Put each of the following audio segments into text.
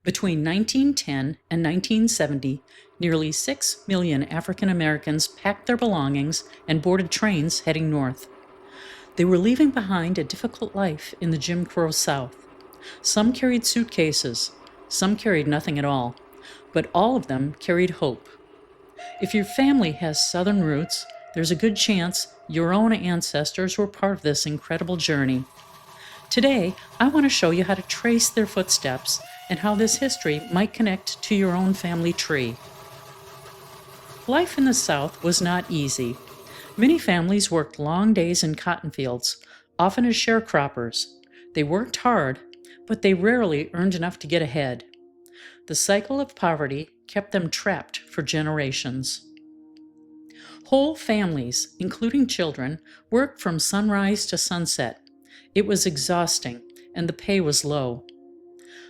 Between 1910 and 1970, nearly 6 million African Americans packed their belongings and boarded trains heading north. They were leaving behind a difficult life in the Jim Crow South. Some carried suitcases, some carried nothing at all, but all of them carried hope. If your family has Southern roots, there's a good chance your own ancestors were part of this incredible journey. Today, I want to show you how to trace their footsteps and how this history might connect to your own family tree. Life in the South was not easy. Many families worked long days in cotton fields, often as sharecroppers. They worked hard, but they rarely earned enough to get ahead. The cycle of poverty kept them trapped for generations. Whole families, including children, worked from sunrise to sunset. It was exhausting, and the pay was low.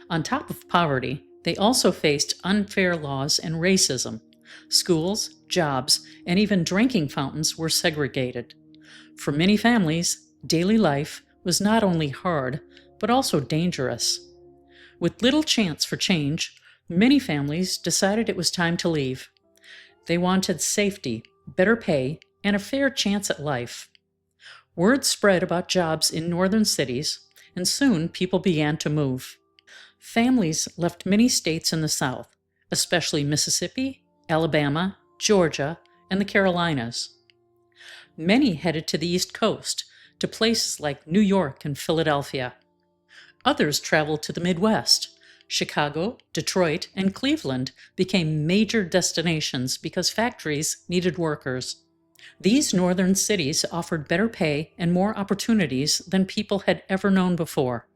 On top of poverty, they also faced unfair laws and racism. Schools, jobs, and even drinking fountains were segregated. For many families, daily life was not only hard, but also dangerous. With little chance for change, many families decided it was time to leave. They wanted safety, better pay, and a fair chance at life. Word spread about jobs in northern cities, and soon people began to move. Families left many states in the South, especially Mississippi, Alabama, Georgia, and the Carolinas. Many headed to the East Coast, to places like New York and Philadelphia. Others traveled to the Midwest. Chicago, Detroit, and Cleveland became major destinations because factories needed workers. These northern cities offered better pay and more opportunities than people had ever known before.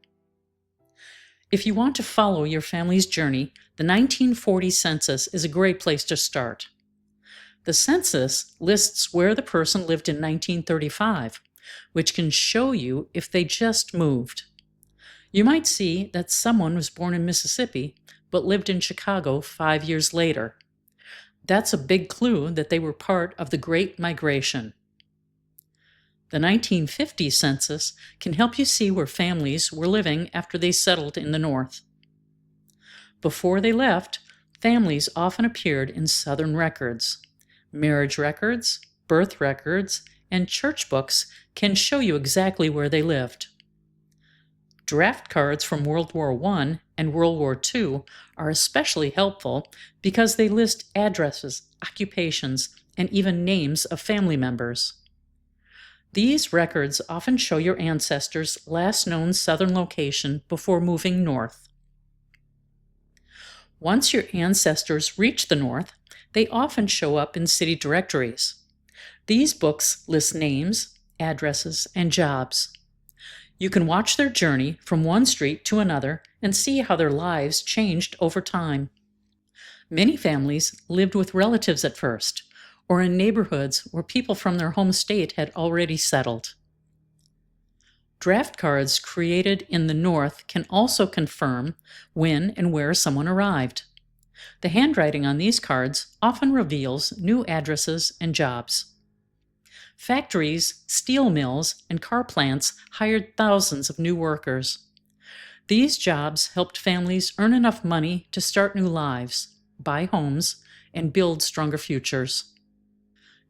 If you want to follow your family's journey, the 1940 census is a great place to start. The census lists where the person lived in 1935, which can show you if they just moved. You might see that someone was born in Mississippi but lived in Chicago 5 years later. That's a big clue that they were part of the Great Migration. The 1950 census can help you see where families were living after they settled in the North. Before they left, families often appeared in Southern records. Marriage records, birth records, and church books can show you exactly where they lived. Draft cards from World War I and World War II are especially helpful because they list addresses, occupations, and even names of family members. These records often show your ancestors' last known Southern location before moving north. Once your ancestors reach the North, they often show up in city directories. These books list names, addresses, and jobs. You can watch their journey from one street to another and see how their lives changed over time. Many families lived with relatives at first, or in neighborhoods where people from their home state had already settled. Draft cards created in the North can also confirm when and where someone arrived. The handwriting on these cards often reveals new addresses and jobs. Factories, steel mills, and car plants hired thousands of new workers. These jobs helped families earn enough money to start new lives, buy homes, and build stronger futures.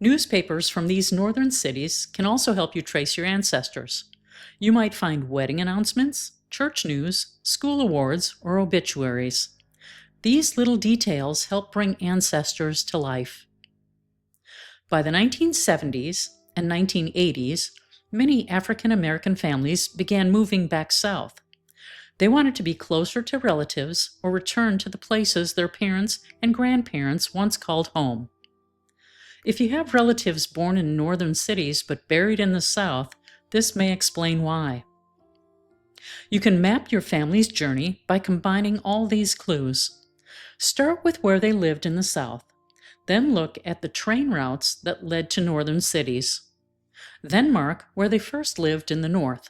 Newspapers from these northern cities can also help you trace your ancestors. You might find wedding announcements, church news, school awards, or obituaries. These little details help bring ancestors to life. By the 1970s and 1980s, many African American families began moving back south. They wanted to be closer to relatives or return to the places their parents and grandparents once called home. If you have relatives born in northern cities but buried in the South, this may explain why. You can map your family's journey by combining all these clues. Start with where they lived in the South. Then look at the train routes that led to northern cities. Then mark where they first lived in the North.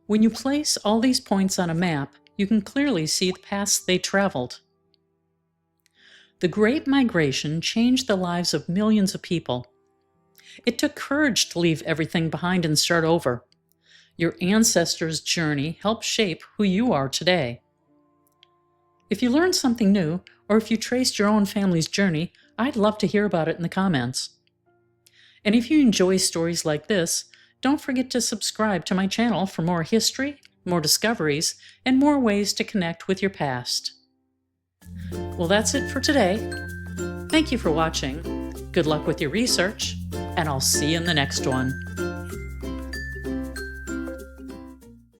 When you place all these points on a map, you can clearly see the paths they traveled. The Great Migration changed the lives of millions of people. It took courage to leave everything behind and start over. Your ancestors' journey helped shape who you are today. If you learned something new, or if you traced your own family's journey, I'd love to hear about it in the comments. And if you enjoy stories like this, don't forget to subscribe to my channel for more history, more discoveries, and more ways to connect with your past. Well, that's it for today. Thank you for watching. Good luck with your research, and I'll see you in the next one.